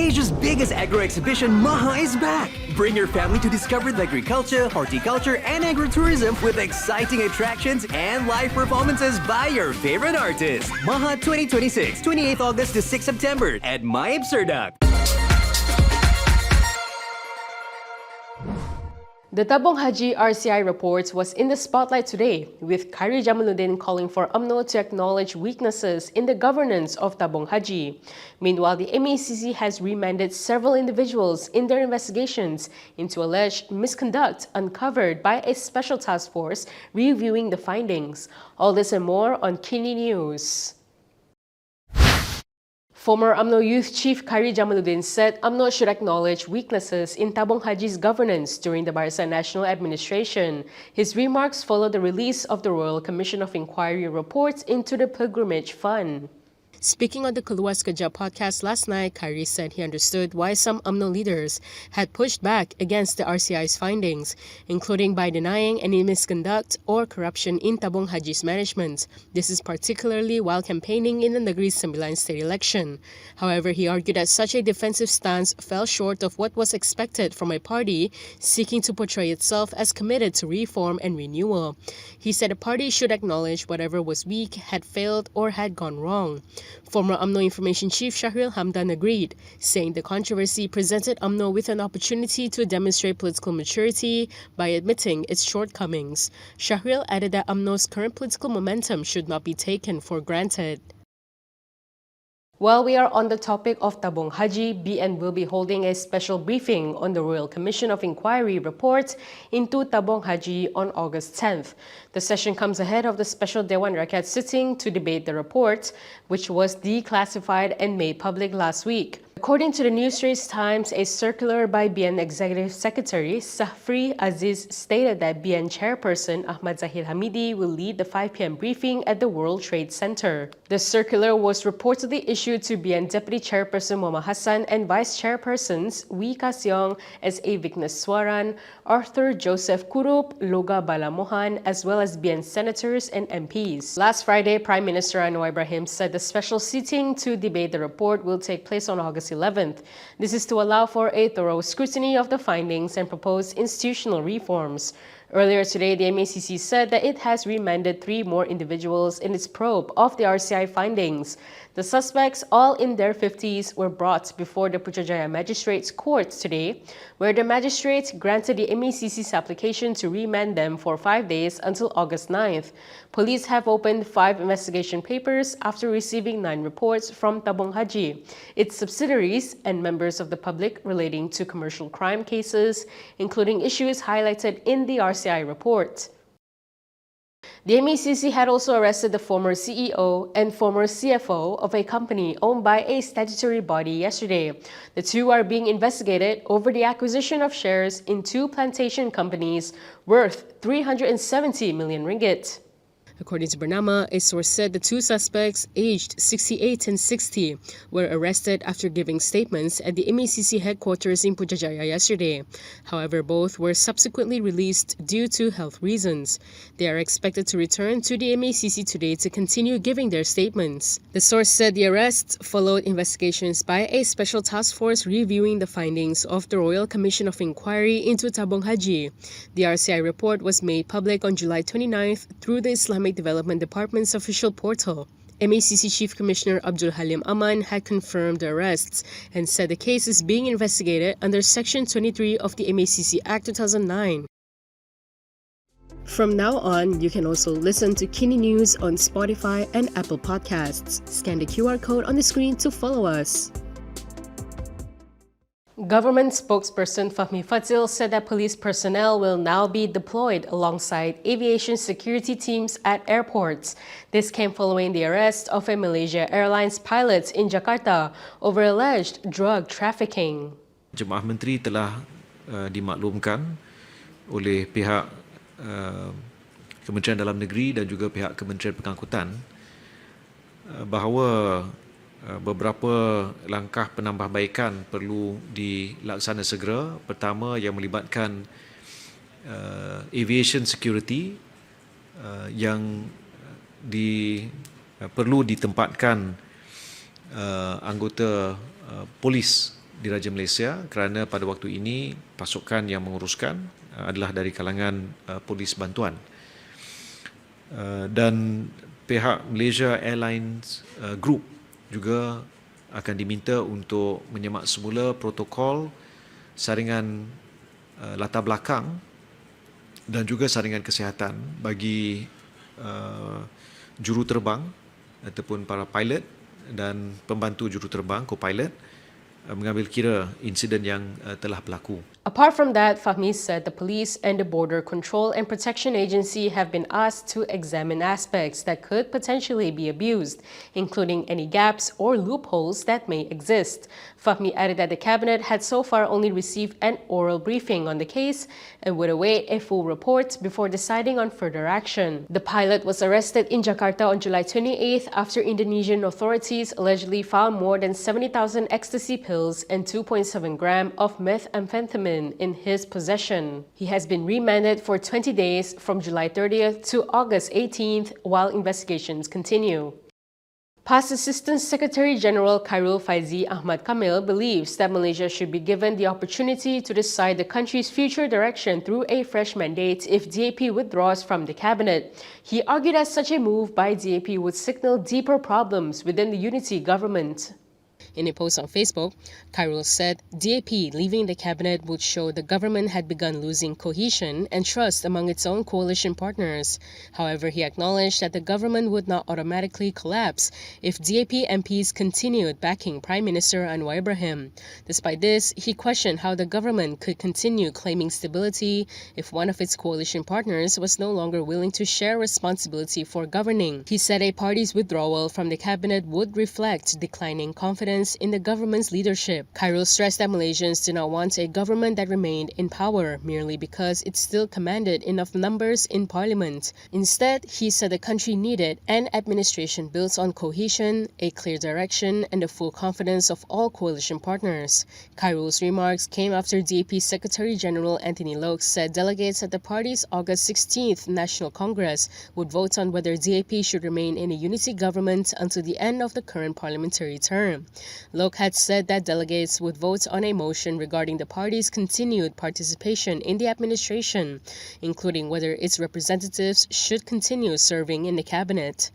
Asia's biggest agro exhibition, Maha, is back. Bring your family to discover the agriculture, horticulture, and agritourism with exciting attractions and live performances by your favorite artists. Maha 2026, 28th August to 6th September at My Ibserduct. The Tabung Haji RCI report was in the spotlight today, with Khairy Jamaluddin calling for Umno to acknowledge weaknesses in the governance of Tabung Haji. Meanwhile, the MACC has remanded several individuals in their investigations into alleged misconduct uncovered by a special task force reviewing the findings. All this and more on KiniNews. Former UMNO Youth Chief Khairy Jamaluddin said UMNO should acknowledge weaknesses in Tabung Haji's governance during the Barisan National Administration. His remarks followed the release of the Royal Commission of Inquiry report into the Pilgrimage Fund. Speaking on the Keluar Sekejap podcast last night, Khairy said he understood why some UMNO leaders had pushed back against the RCI's findings, including by denying any misconduct or corruption in Tabung Haji's management. This is particularly while campaigning in the Negeri Sembilan state election. However, he argued that such a defensive stance fell short of what was expected from a party seeking to portray itself as committed to reform and renewal. He said a party should acknowledge whatever was weak, had failed, or had gone wrong. Former UMNO Information Chief Shahril Hamdan agreed, saying the controversy presented UMNO with an opportunity to demonstrate political maturity by admitting its shortcomings. Shahril added that UMNO's current political momentum should not be taken for granted. While we are on the topic of Tabung Haji, BN will be holding a special briefing on the Royal Commission of Inquiry report into Tabung Haji on August 10th. The session comes ahead of the special Dewan Rakyat sitting to debate the report, which was declassified and made public last week. According to the Newsstraits Times, a circular by BN Executive Secretary Safri Aziz stated that BN Chairperson Ahmad Zahid Hamidi will lead the 5 p.m. briefing at the World Trade Center. The circular was reportedly issued to BN Deputy Chairperson Muhammad Hassan and Vice Chairpersons Wee Kasyong, S.A. Vignes Swaran, Arthur Joseph Kurup, Loga Balamohan, as well as BN Senators and MPs. Last Friday, Prime Minister Anwar Ibrahim said the special sitting to debate the report will take place on August 11th. This is to allow for a thorough scrutiny of the findings and proposed institutional reforms. Earlier today, the MACC said that it has remanded 3 more individuals in its probe of the RCI findings. The suspects, all in their 50s, were brought before the Putrajaya Magistrates Court today, where the magistrate granted the MACC's application to remand them for 5 days until August 9th. Police have opened 5 investigation papers after receiving 9 reports from Tabung Haji, its subsidiaries, and members of the public relating to commercial crime cases, including issues highlighted in the RCI report. The MACC had also arrested the former CEO and former CFO of a company owned by a statutory body yesterday. The 2 are being investigated over the acquisition of shares in 2 plantation companies worth 370 million ringgit. According to Bernama, a source said the 2 suspects, aged 68 and 60, were arrested after giving statements at the MACC headquarters in Putrajaya yesterday. However, both were subsequently released due to health reasons. They are expected to return to the MACC today to continue giving their statements. The source said the arrests followed investigations by a special task force reviewing the findings of the Royal Commission of Inquiry into Tabung Haji. The RCI report was made public on July 29th through the Islamic Development Department's official portal. MACC Chief Commissioner Abdul Halim Aman had confirmed the arrests and said the case is being investigated under Section 23 of the MACC Act 2009. From now on, you can also listen to KiniNews on Spotify and Apple Podcasts. Scan the QR code on the screen to follow us. Government spokesperson Fahmi Fadzil said that police personnel will now be deployed alongside aviation security teams at airports. This came following the arrest of a Malaysia Airlines pilot in Jakarta over alleged drug trafficking. Jemaah Menteri telah dimaklumkan oleh pihak Kementerian Dalam Negeri dan juga pihak Kementerian Pengangkutan bahawa beberapa langkah penambahbaikan perlu dilaksana segera. Pertama, yang melibatkan aviation security yang perlu ditempatkan anggota polis Diraja Malaysia kerana pada waktu ini pasukan yang menguruskan adalah dari kalangan polis bantuan. Dan pihak Malaysia Airlines Group juga akan diminta untuk menyemak semula protokol saringan latar belakang dan juga saringan kesihatan bagi juruterbang ataupun para pilot dan pembantu juruterbang, co-pilot, mengambil kira insiden yang telah berlaku. Apart from that, Fahmi said the police and the Border Control and Protection Agency have been asked to examine aspects that could potentially be abused, including any gaps or loopholes that may exist. Fahmi added that the cabinet had so far only received an oral briefing on the case and would await a full report before deciding on further action. The pilot was arrested in Jakarta on July 28th after Indonesian authorities allegedly found more than 70,000 ecstasy pills and 2.7 grams of methamphetamine in his possession. He has been remanded for 20 days from July 30th to August 18th while investigations continue. Past Assistant Secretary General Khairul Faizi Ahmad Kamil believes that Malaysia should be given the opportunity to decide the country's future direction through a fresh mandate if DAP withdraws from the cabinet. He argued that such a move by DAP would signal deeper problems within the unity government. In a post on Facebook, Khairul said DAP leaving the cabinet would show the government had begun losing cohesion and trust among its own coalition partners. However, he acknowledged that the government would not automatically collapse if DAP MPs continued backing Prime Minister Anwar Ibrahim. Despite this, he questioned how the government could continue claiming stability if one of its coalition partners was no longer willing to share responsibility for governing. He said a party's withdrawal from the cabinet would reflect declining confidence in the government's leadership. Khairul stressed that Malaysians do not want a government that remained in power merely because it still commanded enough numbers in parliament. Instead, he said the country needed an administration built on cohesion, a clear direction, and the full confidence of all coalition partners. Khairul's remarks came after DAP Secretary General Anthony Loke said delegates at the party's August 16th National Congress would vote on whether DAP should remain in a unity government until the end of the current parliamentary term. Loke had said that delegates would vote on a motion regarding the party's continued participation in the administration, including whether its representatives should continue serving in the cabinet.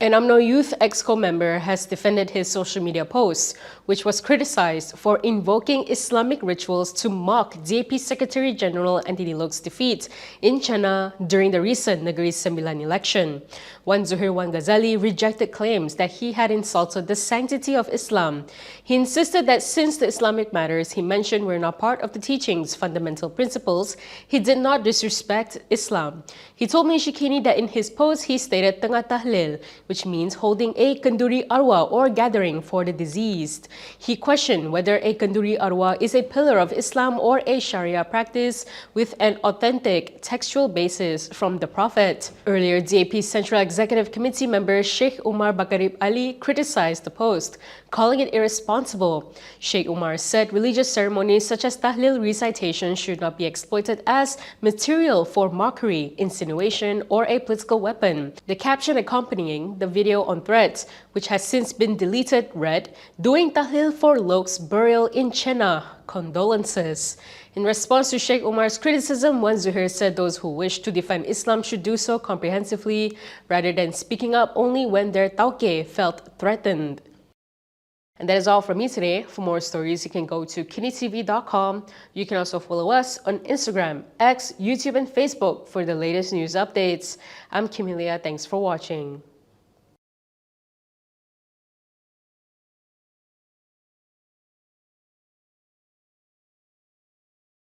An Umno Youth Exco member has defended his social media post, which was criticized for invoking Islamic rituals to mock DAP Secretary General Anthony Loke's defeat in Chennai during the recent Negeri Sembilan election. Wan Zuhair Wan Ghazali rejected claims that he had insulted the sanctity of Islam. He insisted that since the Islamic matters he mentioned were not part of the teaching's fundamental principles, he did not disrespect Islam. He told me Shikini that in his post he stated Tengah Tahlil, which means holding a Kenduri Arwah or gathering for the deceased. He questioned whether a Kenduri Arwah is a pillar of Islam or a Sharia practice with an authentic textual basis from the Prophet. Earlier, DAP's Central Executive Committee member Sheikh Umar Bakarib Ali criticized the post, calling it irresponsible. Sheikh Umar said religious ceremonies such as Tahlil recitation should not be exploited as material for mockery, insinuation, or a political weapon. The caption accompanying the video on Threads, which has since been deleted, read, "Doing Tahlil for Loke's burial in Chennai. Condolences." In response to Sheikh Umar's criticism, Wan Zuhair said those who wish to defend Islam should do so comprehensively rather than speaking up only when their tauke felt threatened. And that is all from me today. For more stories, you can go to Kinitv.com. You can also follow us on Instagram, X, YouTube, and Facebook for the latest news updates. I'm Kim Hilia. Thanks for watching.